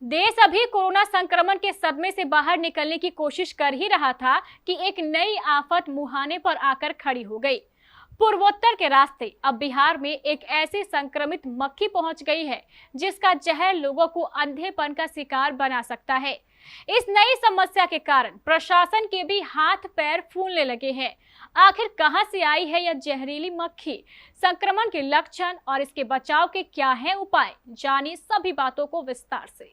देश अभी कोरोना संक्रमण के सदमे से बाहर निकलने की कोशिश कर ही रहा था कि एक नई आफत मुहाने पर आकर खड़ी हो गई। पूर्वोत्तर के रास्ते अब बिहार में एक ऐसी संक्रमित मक्खी पहुंच गई है जिसका जहर लोगों को अंधेपन का शिकार बना सकता है। इस नई समस्या के कारण प्रशासन के भी हाथ पैर फूलने लगे हैं। आखिर कहां से आई है यह जहरीली मक्खी, संक्रमण के लक्षण और इसके बचाव के क्या हैं उपाय, जानिए सभी बातों को विस्तार से।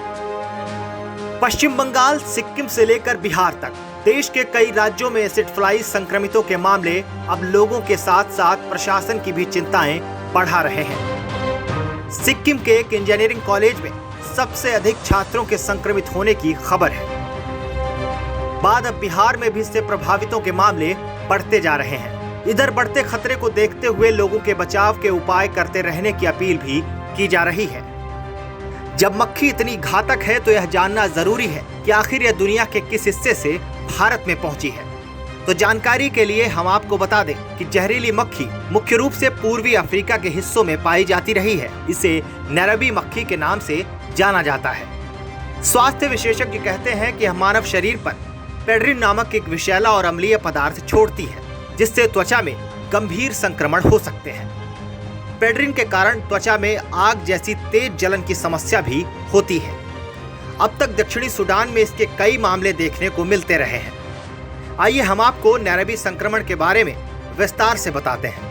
पश्चिम बंगाल, सिक्किम से लेकर बिहार तक देश के कई राज्यों में एसिड फ्लाई संक्रमितों के मामले अब लोगों के साथ साथ प्रशासन की भी चिंताएं बढ़ा रहे हैं। सिक्किम के एक इंजीनियरिंग कॉलेज में सबसे अधिक छात्रों के संक्रमित होने की खबर है। बाद अब बिहार में भी इससे प्रभावितों के मामले बढ़ते जा रहे हैं। इधर बढ़ते खतरे को देखते हुए लोगों के बचाव के उपाय करते रहने की अपील भी की जा रही है। जब मक्खी इतनी घातक है तो यह जानना जरूरी है कि आखिर यह दुनिया के किस हिस्से से भारत में पहुंची है। तो जानकारी के लिए हम आपको बता दें कि जहरीली मक्खी मुख्य रूप से पूर्वी अफ्रीका के हिस्सों में पाई जाती रही है। इसे नैरोबी मक्खी के नाम से जाना जाता है। स्वास्थ्य विशेषज्ञ कहते हैं कि यह मानव शरीर पर पेड्रिन नामक एक विषैला और अम्लीय पदार्थ छोड़ती है, जिससे त्वचा में गंभीर संक्रमण हो सकते हैं। पेड्रिन के कारण त्वचा में आग जैसी तेज जलन की समस्या भी होती है। अब तक दक्षिणी सूडान में इसके कई मामले देखने को मिलते रहे हैं। आइए हम आपको नैरोबी संक्रमण के बारे में विस्तार से बताते हैं।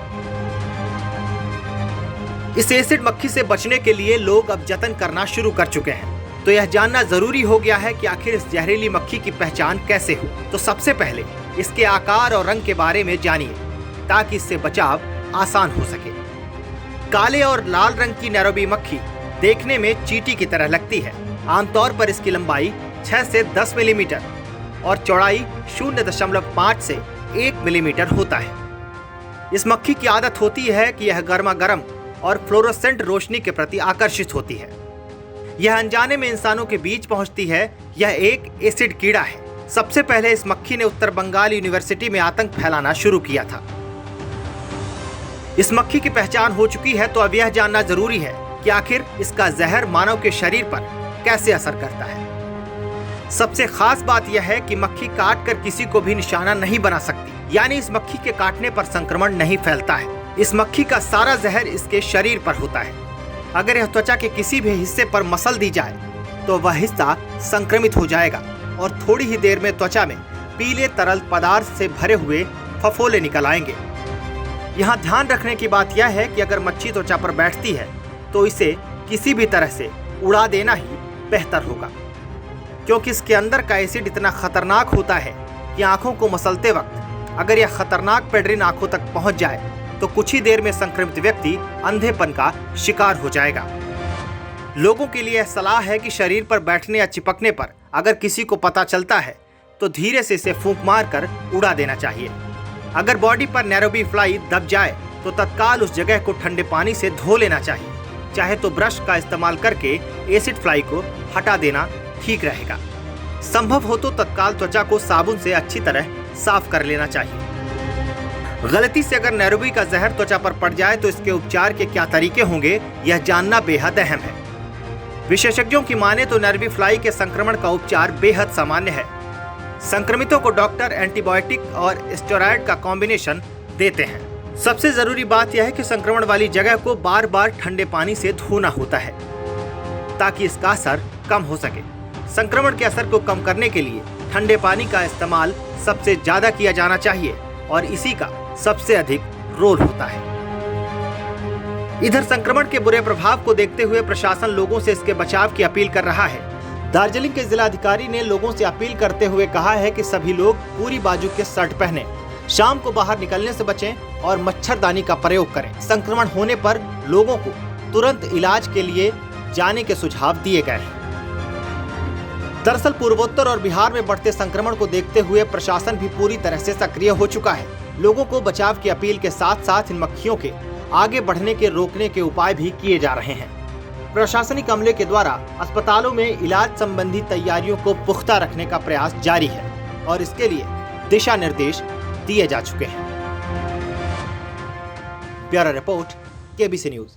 इस एसिड मक्खी से बचने के लिए लोग अब जतन करना शुरू कर चुके हैं। तो यह जानना जरूरी हो गया है कि आखिर इस जहरीली मक्खी की पहचान कैसे हो। तो सबसे पहले इसके आकार और रंग के बारे में जानिए ताकि इससे बचाव आसान हो सके। काले और लाल रंग की नैरोबी मक्खी देखने में चींटी की तरह लगती है। आमतौर पर इसकी लंबाई 6 से 10 मिलीमीटर और चौड़ाई 0.5 से 1 मिलीमीटर होता है। इस मक्खी की आदत होती है कि यह गर्मा गर्म और फ्लोरोसेंट रोशनी के प्रति आकर्षित होती है। यह अनजाने में इंसानों के बीच पहुंचती है। यह एक एसिड कीड़ा है। सबसे पहले इस मक्खी ने उत्तर बंगाल यूनिवर्सिटी में आतंक फैलाना शुरू किया था। इस मक्खी की पहचान हो चुकी है तो अब यह जानना जरूरी है कि आखिर इसका जहर मानव के शरीर पर कैसे असर करता है। सबसे खास बात यह है कि मक्खी काट कर किसी को भी निशाना नहीं बना सकती, यानी इस मक्खी के काटने पर संक्रमण नहीं फैलता है। इस मक्खी का सारा जहर इसके शरीर पर होता है। अगर यह त्वचा के किसी भी हिस्से पर मसल दी जाए तो वह हिस्सा संक्रमित हो जाएगा और थोड़ी ही देर में त्वचा में पीले तरल पदार्थ से भरे हुए फफोले निकल आएंगे। यहाँ ध्यान रखने की बात यह है कि अगर मच्छी त्वचा पर बैठती है तो इसे किसी भी तरह से उड़ा देना ही बेहतर होगा, क्योंकि इसके अंदर का एसिड इतना खतरनाक होता है कि आंखों को मसलते वक्त अगर यह खतरनाक पेड्रिन आंखों तक पहुंच जाए तो कुछ ही देर में संक्रमित व्यक्ति अंधेपन का शिकार हो जाएगा। लोगों के लिए यह सलाह है कि शरीर पर बैठने या चिपकने पर अगर किसी को पता चलता है तो धीरे से इसे फूंक मारकर उड़ा देना चाहिए। अगर बॉडी पर नैरोबी फ्लाई दब जाए तो तत्काल उस जगह को ठंडे पानी से धो लेना चाहिए। चाहे तो ब्रश का इस्तेमाल करके एसिड फ्लाई को हटा देना ठीक रहेगा। संभव हो तो तत्काल त्वचा को साबुन से अच्छी तरह साफ कर लेना चाहिए। गलती से अगर नैरोबी का जहर त्वचा पर पड़ जाए तो इसके उपचार के क्या तरीके होंगे, यह जानना बेहद अहम है। विशेषज्ञों की माने तो नैरोबी फ्लाई के संक्रमण का उपचार बेहद सामान्य है। संक्रमितों को डॉक्टर एंटीबायोटिक और स्टेरॉयड का कॉम्बिनेशन देते हैं। सबसे जरूरी बात यह है कि संक्रमण वाली जगह को बार बार ठंडे पानी से धोना होता है ताकि इसका असर कम हो सके। संक्रमण के असर को कम करने के लिए ठंडे पानी का इस्तेमाल सबसे ज्यादा किया जाना चाहिए और इसी का सबसे अधिक रोल होता है। इधर संक्रमण के बुरे प्रभाव को देखते हुए प्रशासन लोगों से इसके बचाव की अपील कर रहा है। दार्जिलिंग के जिलाधिकारी ने लोगों से अपील करते हुए कहा है कि सभी लोग पूरी बाजू के शर्ट पहने, शाम को बाहर निकलने से बचें और मच्छरदानी का प्रयोग करें। संक्रमण होने पर लोगों को तुरंत इलाज के लिए जाने के सुझाव दिए गए हैं। दरअसल पूर्वोत्तर और बिहार में बढ़ते संक्रमण को देखते हुए प्रशासन भी पूरी तरह से सक्रिय हो चुका है। लोगों को बचाव की अपील के साथ साथ इन मक्खियों के आगे बढ़ने के रोकने के उपाय भी किए जा रहे हैं। प्रशासनिक अमले के द्वारा अस्पतालों में इलाज संबंधी तैयारियों को पुख्ता रखने का प्रयास जारी है और इसके लिए दिशा निर्देश दिए जा चुके हैं। Bureau report, KBC news.